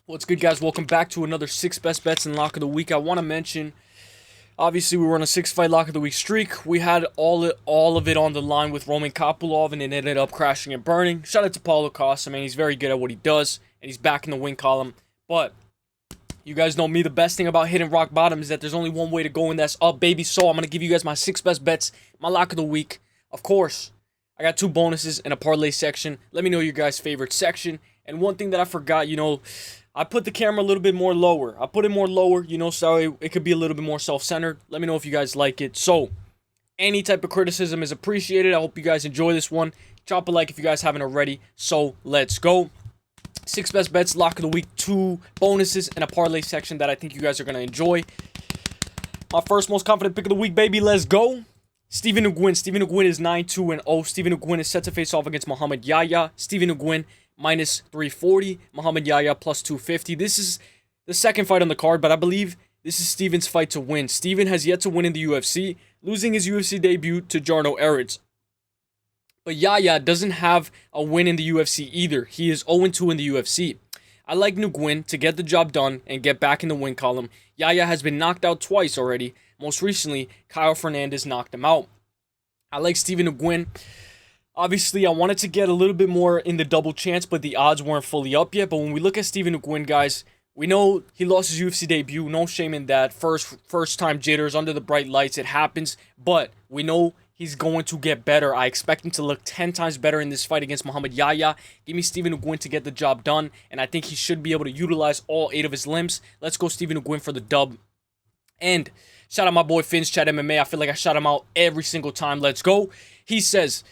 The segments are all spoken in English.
What's good, guys? Welcome back to another 6 best bets and lock of the week. I want to mention, obviously, we were on a 6-fight lock of the week streak. We had all of it on the line with Roman Kopylov, and it ended up crashing and burning. Shout out to Paulo Costa, man. He's very good at what he does, and he's back in the win column. But you guys know me. The best thing about hitting rock bottom is that there's only one way to go, and that's up, baby. So I'm going to give you guys my 6 best bets, my lock of the week. Of course, I got 2 bonuses and a parlay section. Let me know your guys' favorite section. And one thing that I forgot, I put the camera a little bit more lower. I put it more lower, so it could be a little bit more self-centered. Let me know if you guys like it. So, any type of criticism is appreciated. I hope you guys enjoy this one. Drop a like if you guys haven't already. So, let's go. 6 best bets, lock of the week, 2 bonuses, and a parlay section that I think you guys are going to enjoy. My first most confident pick of the week, baby. Let's go. Stephen Nguyen. Stephen Nguyen is 9-2-0. Stephen Nguyen is set to face off against Muhammad Yahya. Stephen Nguyen minus 340, Muhammad Yahya plus 250. This is the second fight on the card, but I believe this is Steven's fight to win. Steven has yet to win in the UFC, losing his UFC debut to Jarno Erreds. But Yahya doesn't have a win in the UFC either. He is 0-2 in the UFC. I like Nguyen to get the job done and get back in the win column. Yahya has been knocked out twice already. Most recently, Kyle Fernandez knocked him out. I like Stephen Nguyen. Obviously, I wanted to get a little bit more in the double chance, but the odds weren't fully up yet. But when we look at Stephen Nguyen, guys, we know he lost his UFC debut. No shame in that. First time jitters under the bright lights. It happens. But we know he's going to get better. I expect him to look 10 times better in this fight against Muhammad Yahya. Give me Stephen Nguyen to get the job done. And I think he should be able to utilize all 8 of his limbs. Let's go Stephen Nguyen for the dub. And shout out my boy Finn's Chat MMA. I feel like I shout him out every single time. Let's go. He says,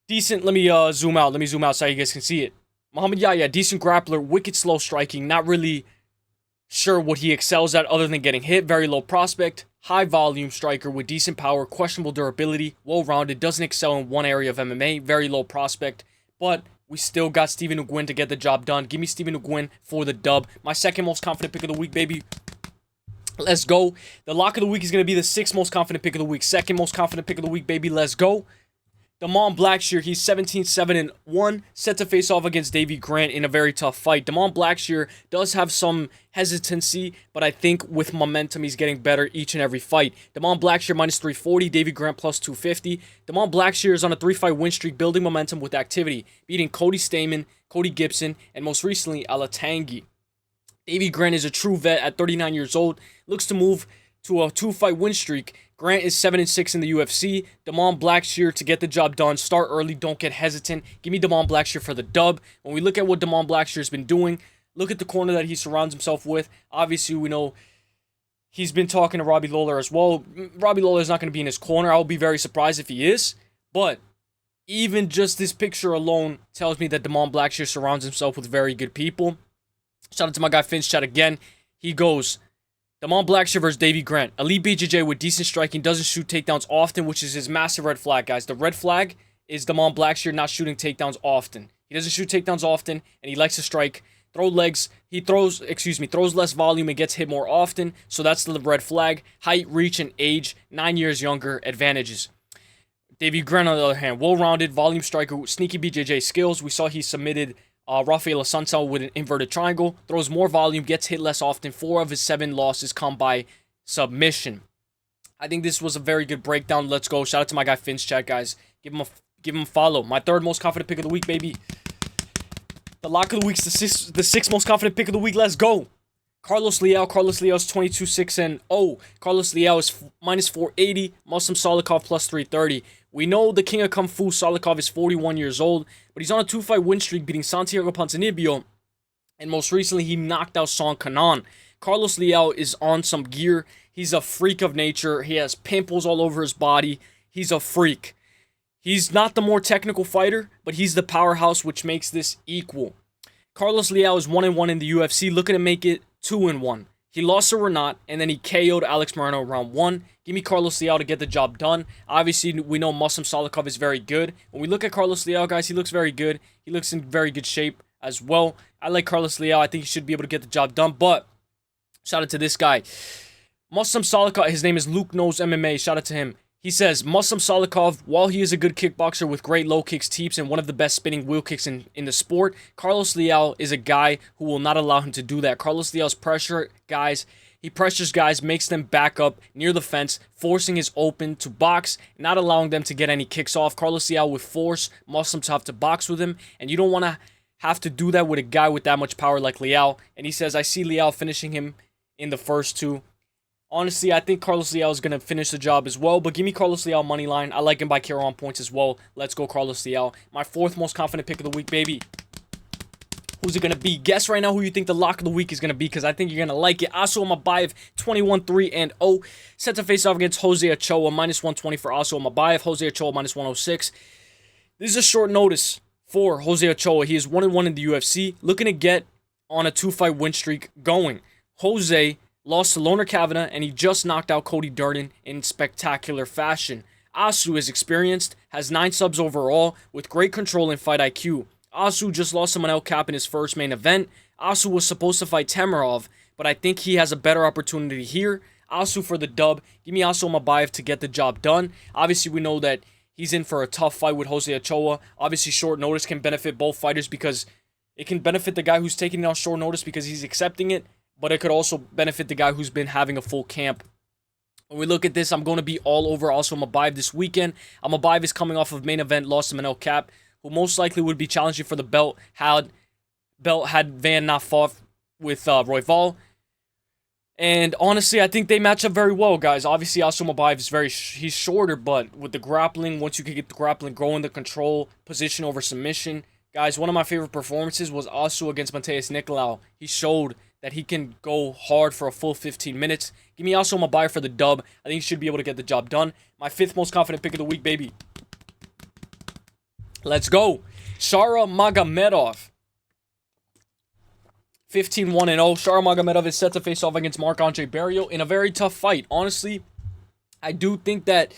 decent, let me zoom out so you guys can see it. Muhammad Yahya, decent grappler, wicked slow striking, not really sure what he excels at other than getting hit, very low prospect, high volume striker with decent power, questionable durability, well-rounded, doesn't excel in one area of MMA, very low prospect, but we still got Stephen Nguyen to get the job done. Give me Stephen Nguyen for the dub. My second most confident pick of the week, baby. Let's go. The lock of the week is going to be the 6th most confident pick of the week. Second most confident pick of the week, baby. Let's go. Damon Blackshear, he's 17-7-1, set to face off against Davey Grant in a very tough fight. Damon Blackshear does have some hesitancy, but I think with momentum, he's getting better each and every fight. Damon Blackshear minus 340, Davey Grant plus 250. Damon Blackshear is on a 3-fight win streak, building momentum with activity, beating Cody Stamann, Cody Gibson, and most recently, Alatangi. Davey Grant is a true vet at 39 years old, looks to move to a 2-fight win streak. Grant is 7-6 in the UFC. Damon Blackshear to get the job done. Start early. Don't get hesitant. Give me Damon Blackshear for the dub. When we look at what Damon Blackshear has been doing, look at the corner that he surrounds himself with. Obviously, we know he's been talking to Robbie Lawler as well. Robbie Lawler is not going to be in his corner. I will be very surprised if he is. But even just this picture alone tells me that Damon Blackshear surrounds himself with very good people. Shout out to my guy Finn's Chat again. He goes, Damon Blackshear versus Davey Grant. Elite BJJ with decent striking, doesn't shoot takedowns often, which is his massive red flag, guys. The red flag is Damon Blackshear not shooting takedowns often. He doesn't shoot takedowns often, and he likes to strike, throw legs. He throws less volume and gets hit more often, so that's the red flag. Height, reach, and age, 9 years younger, advantages. Davey Grant, on the other hand, well-rounded, volume striker, sneaky BJJ skills. We saw he submitted Rafael Assunção with an inverted triangle, throws more volume, gets hit less often. 4 of his 7 losses come by submission. I think this was a very good breakdown. Let's go. Shout out to my guy Finn's Chat, guys. Give him a follow. My third most confident pick of the week, baby. The lock of the week's the 6th most confident pick of the week. Let's go. Carlos Leal. Carlos Leal is 22-6-0. Carlos Leal is minus 480. Muslim Salikov plus 330. We know the king of Kung Fu, Salikov, is 41 years old, but he's on a 2-fight win streak, beating Santiago Ponzinibbio, and most recently, he knocked out Song Kanan. Carlos Leal is on some gear. He's a freak of nature. He has pimples all over his body. He's a freak. He's not the more technical fighter, but he's the powerhouse, which makes this equal. Carlos Leal is 1-1 in the UFC, looking to make it 2-1. He lost to Renat, and then he KO'd Alex Moreno round 1. Give me Carlos Leal to get the job done. Obviously, we know Muslim Salikov is very good. When we look at Carlos Leal, guys, he looks very good. He looks in very good shape as well. I like Carlos Leal. I think he should be able to get the job done. But shout out to this guy. Muslim Salikov, his name is Luke Knows MMA. Shout out to him. He says, Muslim Salikov, while he is a good kickboxer with great low kicks, teeps, and one of the best spinning wheel kicks in the sport, Carlos Leal is a guy who will not allow him to do that. Carlos Leal's pressure guys. He pressures guys, makes them back up near the fence, forcing his open to box, not allowing them to get any kicks off. Carlos Leal would force Muslim to have to box with him, and you don't want to have to do that with a guy with that much power like Leal. And he says, I see Leal finishing him in the first two. Honestly, I think Carlos Leal is going to finish the job as well, but give me Carlos Leal money line. I like him by KO on points as well. Let's go Carlos Leal. My fourth most confident pick of the week, baby. Who's it going to be? Guess right now who you think the lock of the week is going to be, because I think you're going to like it. Asu Mabayev, 21-3-0. Set to face off against Jose Ochoa, -120 for Asu Mabayev. Jose Ochoa, -106. This is a short notice for Jose Ochoa. He is 1-1 in the UFC, looking to get on a 2-fight win streak going. Jose lost to Loner Kavanagh, and he just knocked out Cody Durden in spectacular fashion. Asu is experienced, has 9 subs overall, with great control and fight IQ. Asu just lost to Manel Kape in his first main event. Asu was supposed to fight Temirov, but I think he has a better opportunity here. Asu for the dub. Give me Asu Mabayev to get the job done. Obviously, we know that he's in for a tough fight with Jose Ochoa. Obviously, short notice can benefit both fighters because it can benefit the guy who's taking it on short notice because he's accepting it, but it could also benefit the guy who's been having a full camp. When we look at this, I'm going to be all over Asu Mabayev this weekend. Mabayev is coming off of main event loss to Manel Kape, who most likely would be challenging for the belt had Van not fought with Royval. And honestly, I think they match up very well, guys. Obviously, Asu Mabayev is he's shorter, but with the grappling, once you can get the grappling going, the control, position over submission. Guys, one of my favorite performances was Asu against Mateus Nicolau. He showed that he can go hard for a full 15 minutes. Give me Asu Mabayev for the dub. I think he should be able to get the job done. My 5th most confident pick of the week, baby. Let's go. Shara Magomedov. 15-1-0. Shara Magomedov is set to face off against Marc-Andre Barriault in a very tough fight. Honestly, I do think that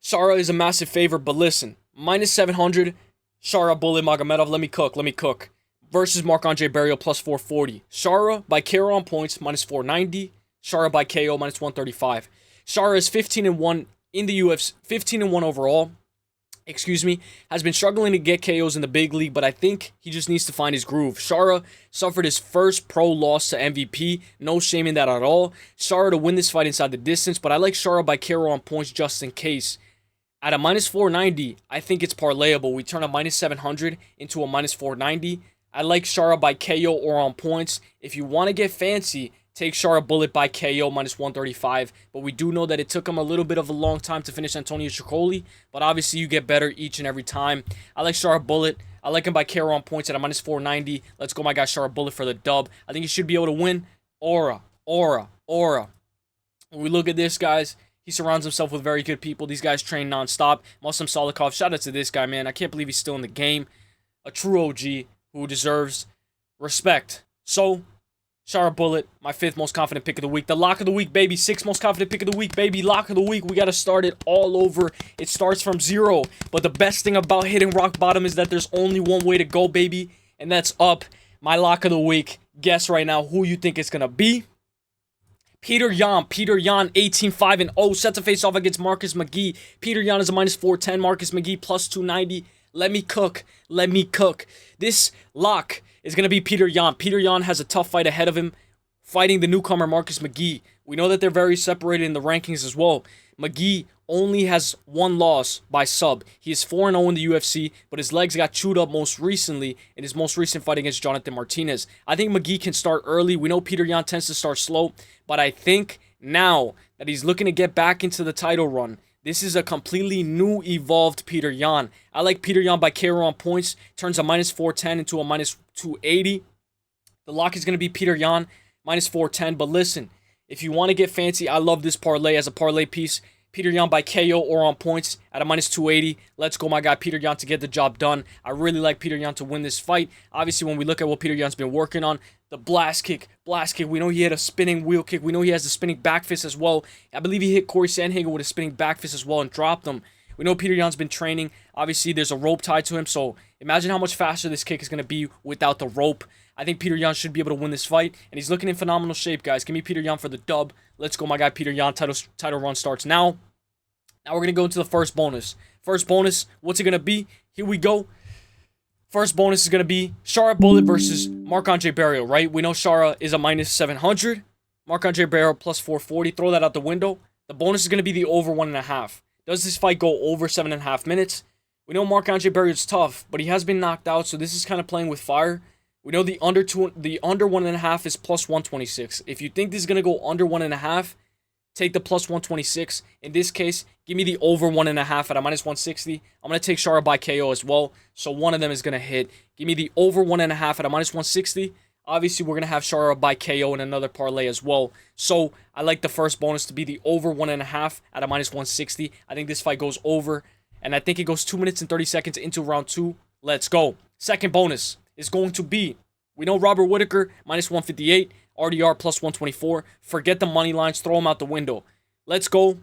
Shara is a massive favorite, but listen. -700. Shara Bullet Magomedov. Let me cook. Versus Marc-Andre Barriault +440. Shara by KO on points -490. Shara by KO -135. Shara is 15-1 in the UFC. 15-1 overall. Has been struggling to get KOs in the big league, but I think he just needs to find his groove. Shara suffered his first pro loss to MVP. No shame in that at all. Shara to win this fight inside the distance, but I like Shara by KO on points just in case. At a -490, I think it's parlayable. We turn a -700 into a -490. I like Shara by KO or on points. If you want to get fancy, take Shara Bullet by KO -135. But we do know that it took him a little bit of a long time to finish Antonio Chicoli. But obviously, you get better each and every time. I like Shara Bullet. I like him by KO on points at a -490. Let's go, my guy, Shara Bullet for the dub. I think he should be able to win. Aura. When we look at this, guys, he surrounds himself with very good people. These guys train nonstop. Muslim Salikov, shout out to this guy, man. I can't believe he's still in the game. A true OG who deserves respect. So, Shara Bullet, my 5th most confident pick of the week. The lock of the week, baby. 6th most confident pick of the week, baby. Lock of the week. We got to start it all over. It starts from 0. But the best thing about hitting rock bottom is that there's only one way to go, baby. And that's up. My lock of the week. Guess right now who you think it's going to be. Petr Yan. Petr Yan, 18-5-0. Set to face off against Marcus McGhee. Petr Yan is a -410. Marcus McGhee +290. Let me cook. This lock is going to be Petr Yan. Petr Yan has a tough fight ahead of him, fighting the newcomer Marcus McGhee. We know that they're very separated in the rankings as well. McGhee only has 1 loss by sub. He is 4-0 in the UFC, but his legs got chewed up most recently in his most recent fight against Jonathan Martinez. I think McGhee can start early. We know Petr Yan tends to start slow, but I think now that he's looking to get back into the title run, this is a completely new, evolved Petr Yan. I like Petr Yan by KO on points. Turns a -410 into a -280. The lock is going to be Petr Yan, -410. But listen, if you want to get fancy, I love this parlay as a parlay piece. Petr Yan by KO or on points at a -280. Let's go, my guy, Petr Yan, to get the job done. I really like Petr Yan to win this fight. Obviously, when we look at what Petr Yan's been working on, the blast kick. We know he had a spinning wheel kick. We know he has the spinning back fist as well. I believe he hit Corey Sandhagen with a spinning back fist as well and dropped him. We know Petr Yan's been training. Obviously, there's a rope tied to him, so imagine how much faster this kick is going to be without the rope. I think Petr Yan should be able to win this fight, and he's looking in phenomenal shape, guys. Give me Petr Yan for the dub. Let's go, my guy, Petr Yan. Title run starts now. Now we're going to go into the first bonus. First bonus, what's it going to be? Here we go. First bonus is going to be Shara Bullet versus Marc-Andre Barriault, right? We know Shara is a minus 700. Marc-Andre Barriault plus 440. Throw that out the window. The bonus is going to be the over 1.5. Does this fight go over 7.5 minutes? We know Marc-Andre Barriault's tough, but he has been knocked out, so this is kind of playing with fire. We know the under 1.5 is plus 126. If you think this is going to go under 1.5, take the plus 126. In this case, give me the over 1.5 at a minus 160. I'm going to take Shara by KO as well. So one of them is going to hit. Give me the over 1.5 at a minus 160. Obviously, we're going to have Shara by KO in another parlay as well. So I like the first bonus to be the over 1.5 at a minus 160. I think this fight goes over. And I think it goes 2 minutes and 30 seconds into round 2. Let's go. Second bonus is going to be, we know Robert Whittaker, minus 158. RDR plus 124. Forget the money lines. Throw them out the window. Let's go.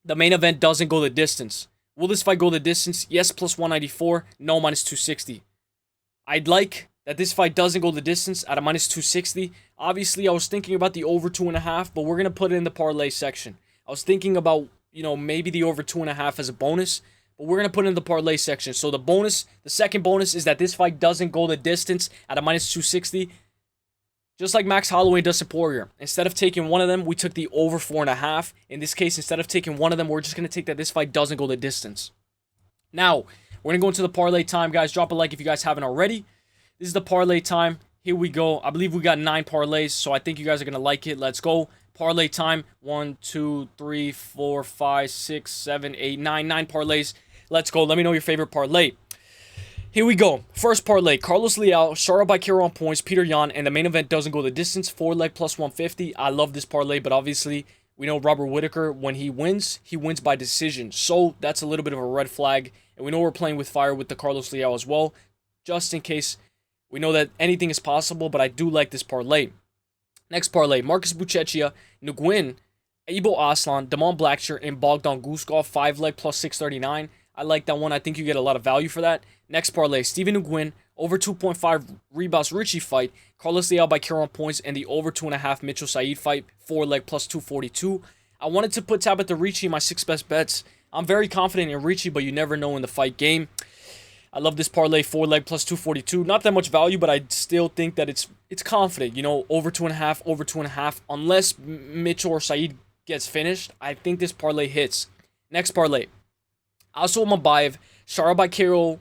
The main event doesn't go the distance. Will this fight go the distance? Yes, plus 194. No, minus 260. I'd like that this fight doesn't go the distance at a minus 260. Obviously, I was thinking about the over 2.5, but we're going to put it in the parlay section. I was thinking about, maybe the over 2.5 as a bonus, but we're going to put it in the parlay section. So the second bonus is that this fight doesn't go the distance at a minus 260. Just like Max Holloway and Dustin Poirier. Instead of taking one of them, we took the over 4.5. In this case, instead of taking one of them, we're just going to take that this fight doesn't go the distance. Now, we're going to go into the parlay time, guys. Drop a like if you guys haven't already. This is the parlay time. Here we go. I believe we got 9 parlays, so I think you guys are going to like it. Let's go. Parlay time. 1, 2, 3, 4, 5, 6, 7, 8, 9. 9 parlays. Let's go. Let me know your favorite parlay. Here we go. First parlay. Carlos Leal, Shara by KO on points, Petr Yan, and the main event doesn't go the distance. 4-leg plus 150. I love this parlay, but obviously, we know Robert Whittaker, when he wins by decision. So, that's a little bit of a red flag. And we know we're playing with fire with the Carlos Leal as well. Just in case, we know that anything is possible, but I do like this parlay. Next parlay. Marcus Buchecha, Nguyen, Abel Aslan, Damon Blackshear, and Bogdan Guskov. 5-leg plus 639. I like that one. I think you get a lot of value for that. Next parlay, Stephen Nguyen, over 2.5 Ribas Richie fight, Carlos Leal by KO on points, and the over 2.5 Mitchell Said fight, 4-leg plus 242. I wanted to put Tabitha Ricci in my 6 best bets. I'm very confident in Ricci, but you never know in the fight game. I love this parlay, 4-leg plus 242. Not that much value, but I still think that it's confident. Over 2.5, over 2.5. Unless Mitchell or Said gets finished, I think this parlay hits. Next parlay, Aso Mabayev, Shara by KO.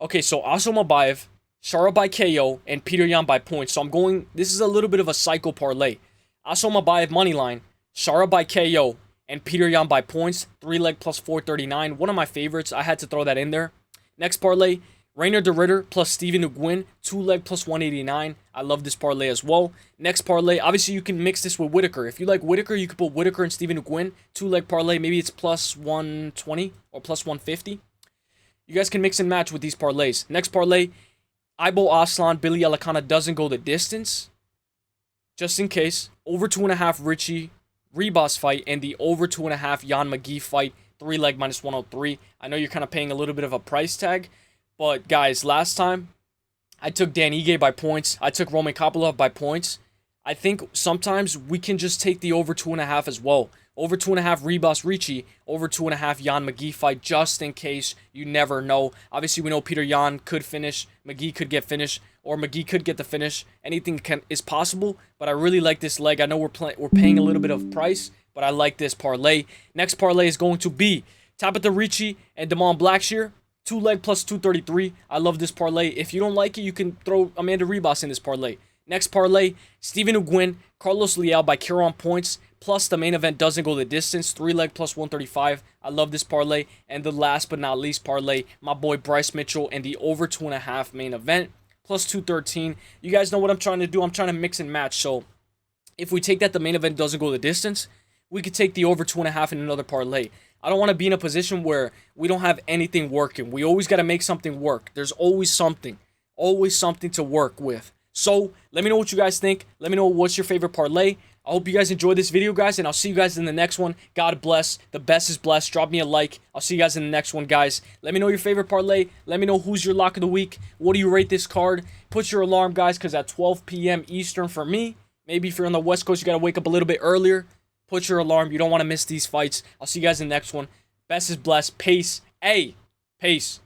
Okay, so Aso Mabayev, Shara by KO, and Petr Yan by points. So this is a little bit of a cycle parlay. Aso Mabayev moneyline, Shara by KO, and Petr Yan by points. 3-leg plus 439. One of my favorites. I had to throw that in there. Next parlay, Reinier de Ritter plus Stephen Nguyen. 2-leg plus 189. I love this parlay as well. Next parlay, obviously you can mix this with Whittaker. If you like Whittaker, you could put Whittaker and Stephen Nguyen. 2-leg parlay, maybe it's plus 120 or plus 150. You guys can mix and match with these parlays. Next parlay, Ibo Aslan, Billy Alakana doesn't go the distance. Just in case, over 2.5 Richie Ribas fight and the over 2.5 Jan McGhee fight. 3-leg minus 103. I know you're kind of paying a little bit of a price tag. But guys, last time, I took Dan Ige by points. I took Roman Kopylov by points. I think sometimes we can just take the over 2.5 as well. Over 2.5 Ribas Ricci, over 2.5 Jan McGhee fight, just in case. You never know. Obviously, we know Petr Yan could finish, McGhee could get finished, or McGhee could get the finish. Anything is possible, but I really like this leg. I know we're paying a little bit of price, but I like this parlay. Next parlay is going to be Tabitha Ricci and Damon Blackshear. 2-leg plus 233. I love this parlay. If you don't like it, you can throw Amanda Ribas in this parlay. Next parlay, Stephen Nguyen, Carlos Leal by KO on points, plus the main event doesn't go the distance. 3-leg plus 135. I love this parlay. And the last but not least parlay, my boy Bryce Mitchell and the over 2.5 main event, plus 213. You guys know what I'm trying to do. I'm trying to mix and match. So if we take that the main event doesn't go the distance, we could take the over 2.5 in another parlay. I don't want to be in a position where we don't have anything working. We always got to make something work. There's always something to work with. So, let me know what you guys think. Let me know what's your favorite parlay. I hope you guys enjoyed this video, guys, and I'll see you guys in the next one. God bless. The best is blessed. Drop me a like. I'll see you guys in the next one, guys. Let me know your favorite parlay. Let me know who's your lock of the week. What do you rate this card? Put your alarm, guys, because at 12 p.m. Eastern for me, maybe if you're on the West Coast, you got to wake up a little bit earlier. Put your alarm. You don't want to miss these fights. I'll see you guys in the next one. Best is blessed. Peace. Hey, peace.